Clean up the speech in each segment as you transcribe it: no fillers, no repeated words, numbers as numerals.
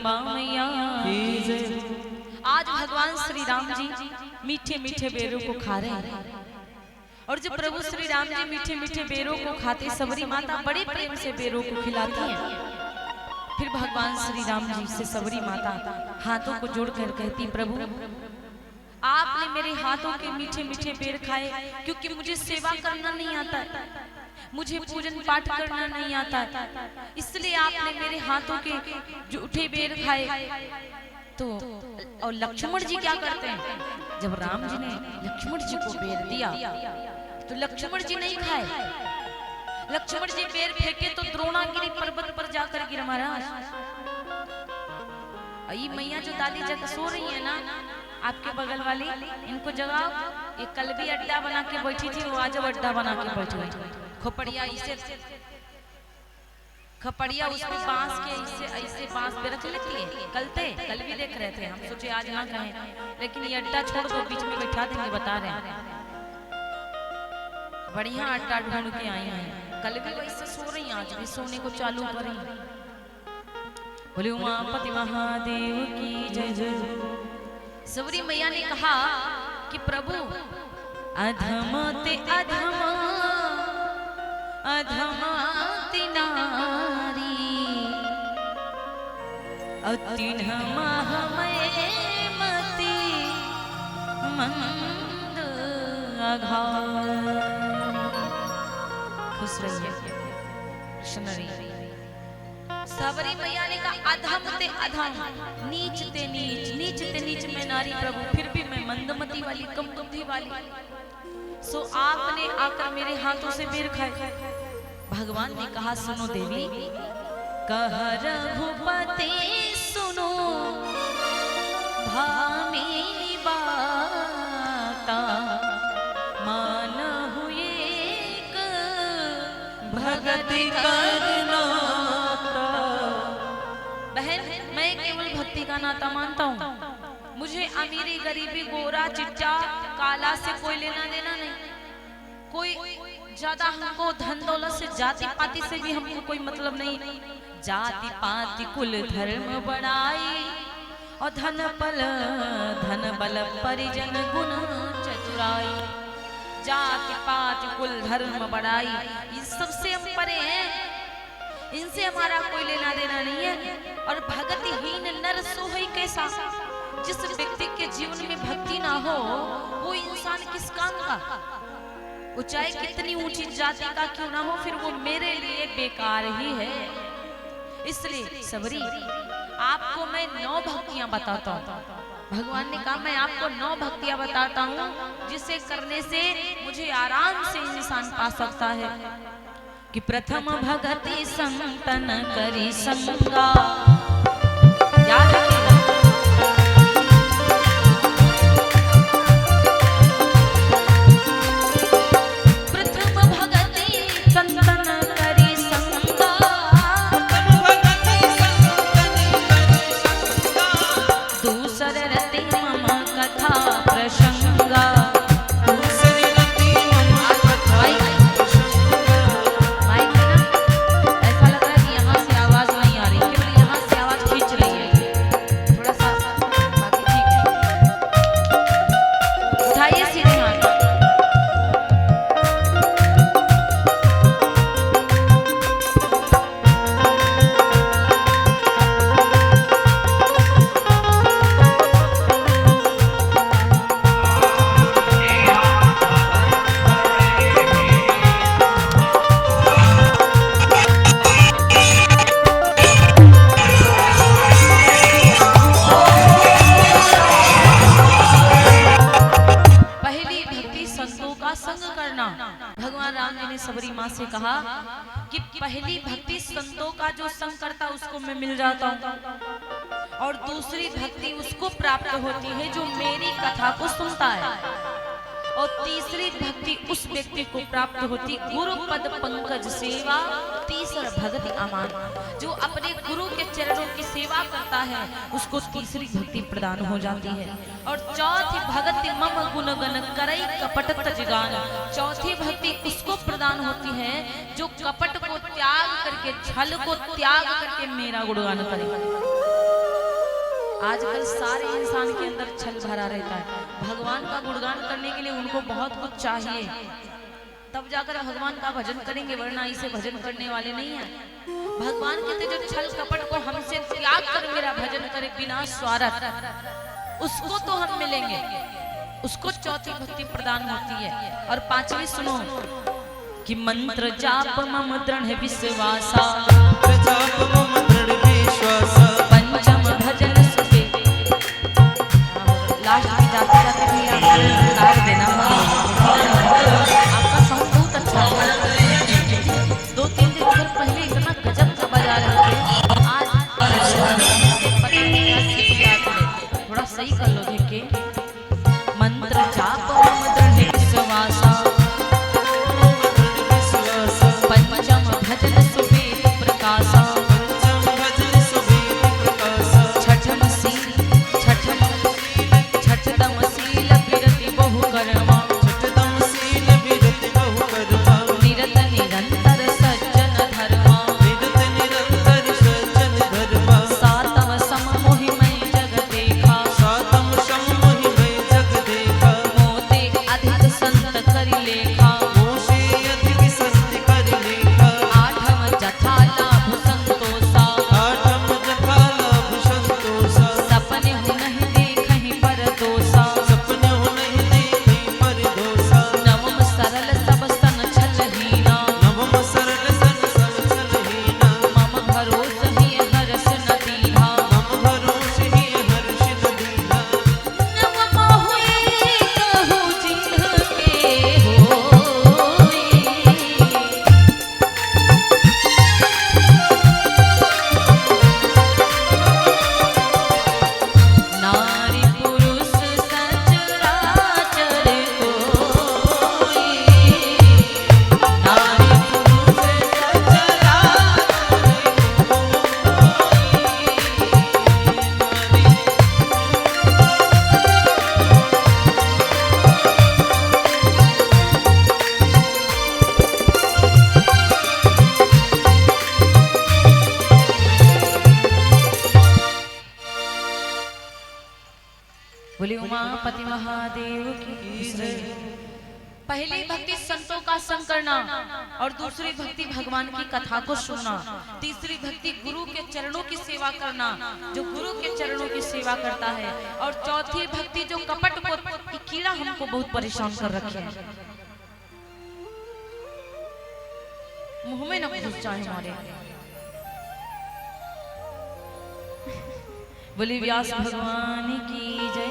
जगदम्बा मैया। आज भगवान श्री राम जी मीठे मीठे बेरों को खा रहे हैं और जब प्रभु श्री राम जी मीठे मीठे बेरों को खाते सबरी माता बड़े प्रेम से बेरों को खिलाती है। फिर भगवान श्री राम जी से सबरी माता हाथों को जोड़कर कहती, प्रभु आपने मेरे हाथों के मीठे मीठे बेर खाए क्योंकि मुझे सेवा करना नहीं आता, मुझे पूजन पाठ करना नहीं आता, इसलिए आपने मेरे हाथों के जूठे बेर खाए। तो और लक्ष्मण जी क्या करते हैं, जब राम जी ने लक्ष्मण जी को बेर दिया तो लक्ष्मण जी नहीं खाए, लक्ष्मण जी बेर फेंके तो द्रोणागिरी पर्वत पर जाकर गिर महाराज। ये मैया जो दादी जगह सो रही है ना आपके बगल वाली, इनको जगाओ। ये कल भी अड्डा बना के बैठी थी, वो आज अड्डा बना के बैठी हुई। खोपड़िया इसे खपड़िया उसमें बांस के इसे ऐसे बांस पे रख लेती है। कल भी देख रहे थे, हम सोचे आज ना कहें, लेकिन ये अड्डा छोड़ दो, बीच में बैठा देंगे, बता रहे हैं बढ़िया अड्डा ढूंढ के आई हैं। कल भी वैसे सो रही, आज भी सोने को चालू करें। बोले उमापति महादेव की जय जय। सबरी मैया ने कहा कि प्रभु अधम ते अधम अधमाति नारी अतिन्ह मति मंद अघार। खुश रहिए कृष्ण रहिए। सबरी मैया ने कहा अधम ते अधम, नीच ते नीच, नीच ते नीच में नारी प्रभु, फिर भी मैं मंदमती वाली, कम बुद्धि वाली, सो आपने आकर मेरे हाथों से बेर खाए। भगवान ने कहा सुनो देवी, कह रघुपति सुनो भामिनी बाता, मान हुए भगति करना। बहन मैं केवल भक्ति का नाता मानता हूँ, मुझे अमीरी गरीबी गोरा चिट्टा काला से कोई लेना देना नहीं। कोई ज्यादा हमको धन दौलत से, जाति पाति से भी हमको कोई मतलब नहीं। जाति पाति कुल धर्म बढ़ाई और धन बल परिजन गुण चतुराई। जाति पाति कुल धर्म बढ़ाई, इस सबसे हम परे हैं, इनसे हमारा कोई लेना देना नहीं है। और भगतिहीन नर सोहई कैसा, जिस व्यक्ति के जीवन में भक्ति ना हो वो इंसान किस काम का, वो चाहे कितनी ऊंची जाति का क्यों ना हो, फिर वो मेरे लिए बेकार ही है। इसलिए सबरी आपको मैं 9 भक्तियां बताता हूँ। भगवान ने कहा मैं आपको 9 भक्तियां बताता हूँ जिसे करने से मुझे आराम से इंसान पा सकता है। कि प्रथम भगति संतन करी संगा, याद रखिएगा। भगवान राम जी ने सबरी माँ से कहा कि पहली भक्ति संतों का जो संग करता उसको मैं मिल जाता हूँ, और दूसरी भक्ति उसको प्राप्त होती है जो मेरी कथा को सुनता है, और तीसरी भक्ति उस व्यक्ति को प्राप्त होती गुरु पद पंकज सेवा, तीसरा भक्ति अमान, जो अपने गुरु के चरणों की सेवा करता है उसको तीसरी भक्ति प्रदान हो जाती है। और चौथी भक्ति मम गुण गण करई कपट तजगान, चौथी भक्ति उसको प्रदान होती है जो कपट को त्याग करके, छल को त्याग करके मेरा गुणगान करे। आजकल सारे इंसान के अंदर छल भरा रहता है। भगवान का गुणगान करने के लिए उनको बहुत कुछ चाहिए, तब जाकर भगवान का भजन करेंगे, वरना इसे भजन करने वाले नहीं है। भगवान कहते जो छल कपट को हमसे त्याग कर मेरा भजन करे बिना स्वार्थ, उसको तो हम मिलेंगे, उसको चौथी भक्ति प्रदान होती है। और पांचवी सुनो कि मंत्र जाप मम दृढ़ विश्वासा, पंचम भजन सुबे। लास्ट में जाते जाते भी आप उतार देना, आपका साउंड बहुत अच्छा है। 2-3 दिन अगर पहले इतना गजब का बजा रहे थे, आज थोड़ा सही कर लो देख के। मंत्र जाप मम दृढ़ विश्वासा, पंचम भजन सुबेद प्रकाशा, छठम शील विरति बहु कर्मा, निरत निरंतर सज्जन धर्मा, सातम सम मोहि मैं जग देखा, मोते अधिक संत करि लेखा, आठम जथा लाभ संतोषा, सपने हूँ नहीं देखहि परदोषा, नवम सरल सब सन छलहीना, मम भरोस ही हर्ष न दीन्हा, नव मोहि कहूँ जिन्ह के होई, नारी पुरुष सचराचर कोई, नारी पुरुष सचराचर बोले उमापति महादेव की जय। पहली भक्ति संतों का संग करना, और दूसरी भक्ति भगवान की कथा को सुनना, तीसरी भक्ति गुरु के चरणों की सेवा करना, जो गुरु के चरणों की सेवा करता है, और चौथी भक्ति जो कपट को कीड़ा हमको बहुत परेशान कर रखे है, मुंह में न घुस जाए हमारे। बोले व्यास भगवान की जय।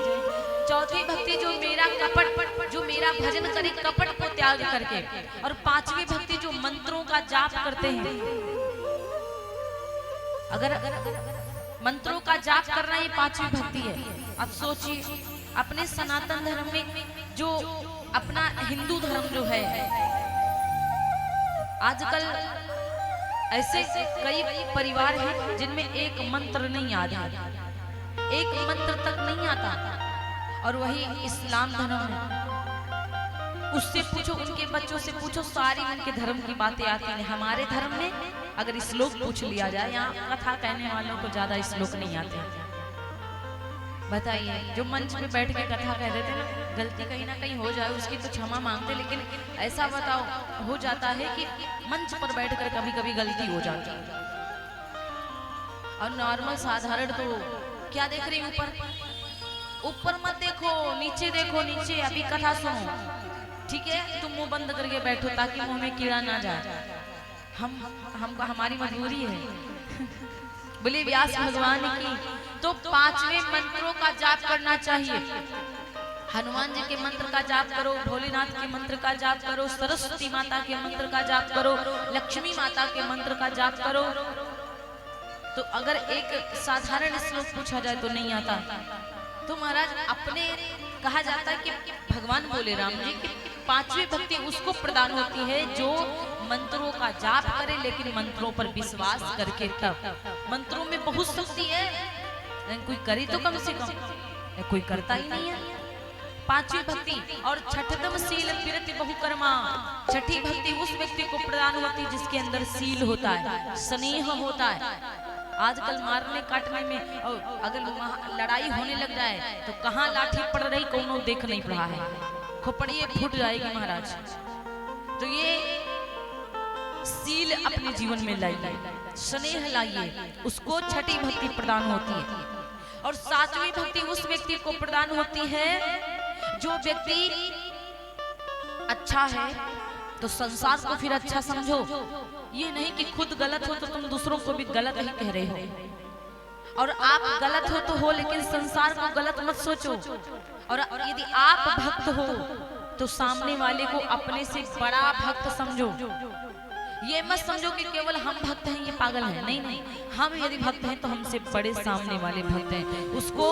चौथी भक्ति जो मेरा कपट, जो मेरा भजन करे कपट को त्याग करके, और पांचवी भक्ति जो मंत्रों का जाप करते हैं। अगर मंत्रों का जाप करना ये पांचवी भक्ति है। अब सोचिए अपने सनातन धर्म में जो अपना हिंदू धर्म जो है, आजकल ऐसे कई परिवार हैं जिनमें एक मंत्र नहीं याद है, एक मंत्र तक नहीं आता, और वही इस्लाम धर्म है। उससे पूछो, उनके बच्चों से पूछो, सारी उनके धर्म की बातें आती हैं। हमारे धर्म में अगर श्लोक पूछ लिया जाए, यहाँ कथा कहने वालों को ज्यादा श्लोक नहीं आते। बताइए, जो मंच में बैठ के कथा कह देते ना, गलती कहीं ना कहीं हो जाए उसकी तो क्षमा मांगते, लेकिन ऐसा बताओ हो जाता है कि मंच पर बैठकर कभी कभी गलती हो जाती है। और नॉर्मल साधारण तो क्या देख रही, ऊपर मत देखो, नीचे देखो, नीचे अभी कथा सुनो, ठीक है? तुम मुंह बंद करके बैठो ताकि मुंह में कीड़ा ना जाए। हमको हमारी मजबूरी है। बोले व्यास भगवान की। तो पांचवें मंत्रों का जाप करना चाहिए। हनुमान जी के मंत्र का जाप करो, भोलेनाथ के मंत्र का जाप करो, सरस्वती माता के मंत्र का जाप करो, लक्ष्मी माता के मंत्र का जाप करो। तो अगर एक साधारण श्लोक पूछा जाए तो नहीं आता, तो महाराज अपने कहा जाता है कि भगवान बोले राम जी की पांचवी भक्ति उसको प्रदान होती है जो मंत्रों का जाप करे, लेकिन मंत्रों पर विश्वास करके। तब मंत्रों में बहुत शक्ति है, कोई करे तो कम से कम, कोई करता ही नहीं है। पांचवी भक्ति और छठतम शील विरति बहुकर्मा। छठी भक्ति उस व्यक्ति को प्रदान होती जिसके अंदर शील होता है, स्नेह होता है। आजकल मारने काटने में और अगर लड़ाई होने लग जाए तो कहाँ लाठी पड़ रही कोनो देख नहीं पड़ा है, खोपड़िए फूट जाएगी महाराज। तो ये सील अपने जीवन में लाइए, स्नेह लाइए, उसको छठी भक्ति प्रदान होती है। और सातवीं भक्ति उस व्यक्ति को प्रदान होती है जो व्यक्ति अच्छा है तो संसार को फिर अच्छा समझो। ये नहीं कि खुद गलत हो तो तुम दूसरों को भी गलत ही कह रहे हो, और आप गलत हो तो हो लेकिन संसार को गलत मत सोचो। और यदि आप भक्त हो तो सामने वाले को अपने से बड़ा भक्त समझो। ये मत समझो कि केवल हम भक्त हैं ये पागल है, नहीं नहीं, हम यदि भक्त हैं तो हमसे बड़े सामने वाले भक्त हैं, उसको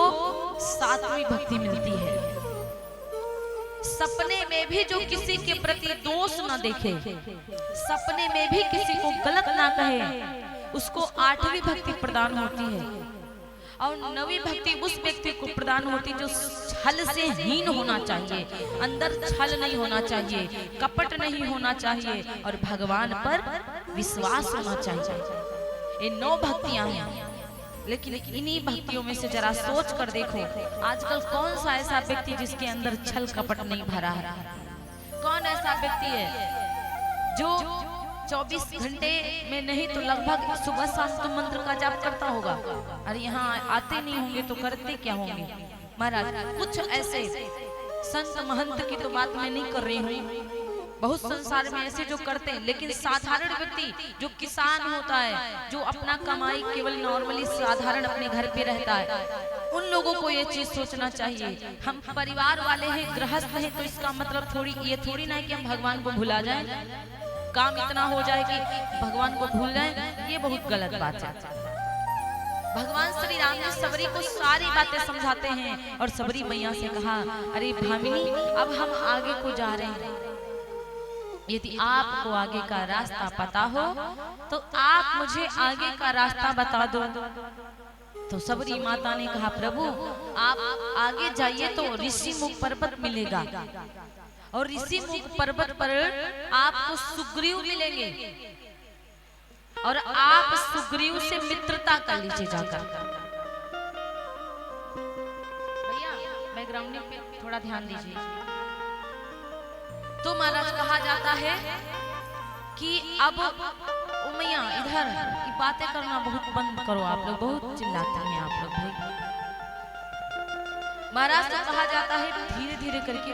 सातवीं भक्ति मिलती है। सपने में भी जो किसी के प्रति दोष न देखे, सपने में भी किसी को गलत ना कहे, उसको आठवीं भक्ति प्रदान होती है। और नवीं भक्ति उस व्यक्ति को प्रदान होती जो छल से हीन होना चाहिए, अंदर छल नहीं होना चाहिए, कपट नहीं होना चाहिए, और भगवान पर विश्वास होना चाहिए। ये 9 भक्तियां हैं। लेकिन इन्हीं भक्तियों में से जरा सोच कर देखो, आजकल कौन सा ऐसा व्यक्ति जिसके अंदर छल कपट नहीं भरा है? कौन ऐसा व्यक्ति है जो 24 घंटे में नहीं तो लगभग सुबह शाम तो मंत्र का जाप करता होगा? अरे यहाँ आते नहीं होंगे तो करते क्या होंगे महाराज? कुछ ऐसे संत महंत की तो बात मैं नहीं कर रही हूँ, बहुत संसार में ऐसे जो करते हैं। लेकिन साधारण व्यक्ति जो किसान होता है, जो अपना कमाई केवल नॉर्मली साधारण अपने घर पे रहता है, उन लोगों को ये चीज सोचना चाहिए, हम परिवार वाले हैं, गृहस्थ हैं, तो इसका मतलब ये थोड़ी ना है कि हम भगवान को भुला जाएं, काम इतना हो जाए कि भगवान को भूल जाएं। ये बहुत गलत बात है। भगवान श्री राम ने सबरी को सारी बातें समझाते हैं और सबरी मैया से कहा, अरे भामिनी अब हम आगे को जा रहे हैं, यदि आपको आगे का रास्ता पता हो तो आप मुझे आगे का रास्ता बता दो। तो सबरी माता ने कहा, प्रभु आप आगे जाइए तो ऋषि मुख पर्वत मिलेगा, और ऋषि मुख पर्वत पर आपको सुग्रीव मिलेंगे, और आप सुग्रीव से मित्रता कर लीजिए जाकर। भैया बैकग्राउंड पे थोड़ा ध्यान दीजिए। तो महाराज कहा जाता है कि अब मैया इधर बातें करना बहुत बंद करो, आप लोग बहुत चिल्लाते हैं आप लोग भाई। महाराज तो कहा जाता है धीरे धीरे करके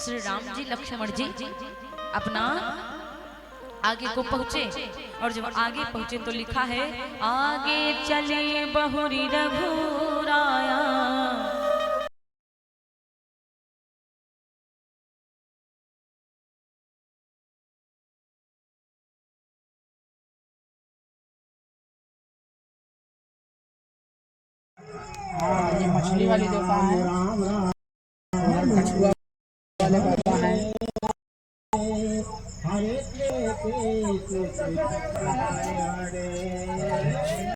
श्री राम जी लक्ष्मण जी अपना आगे को पहुंचे, और जब आगे पहुंचे तो लिखा है, आगे चले बहुरी रघुराया, ये मछली वाली दुकान है, कछुआ वाले दुकान है।